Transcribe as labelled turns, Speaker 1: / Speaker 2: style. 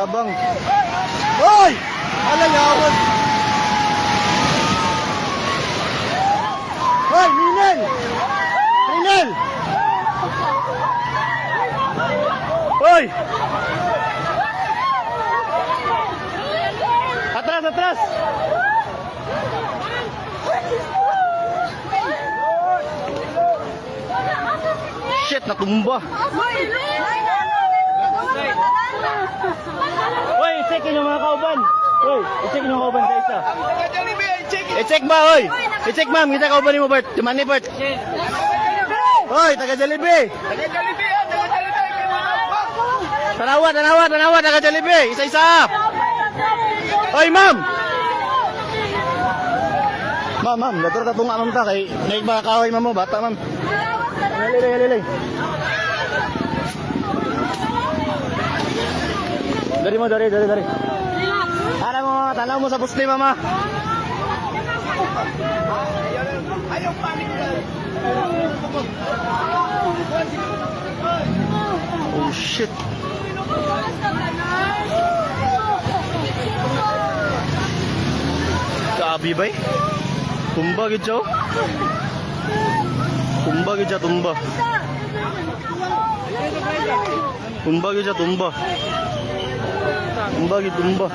Speaker 1: Tabang. Hoy! Alayawan. Hoy, Ninel! Ninel! Hoy! Atras, atras! Shit, natumba. Hoy, i-check yung mga kauban. Hoy, i-check yung mga kauban sa isa. I-check ba, hoy? I-check, ma'am. Kita kauban mo, Bert. Tumani, Bert. Hoy, taga Jollibee. Tanawa, tanawa, tanawa, taga Jollibee. Isa-isa. Hoy, ma'am. Ma'am, ma'am. Dator ta tunga, ma'am, ta. Kay naig mga kahoy, ma'am mo. Bata, ma'am. Halilay, halilay. Dari mo, dari. Tanaw mo, mama. Tanaw mo sa pusti, mama. Ayaw panik ka. Oh, shit. Grabe ba eh? Tumba gid siya. Tumba gid siya, tumba. Tumba gid siya, tumba. Tumba gid, tumba.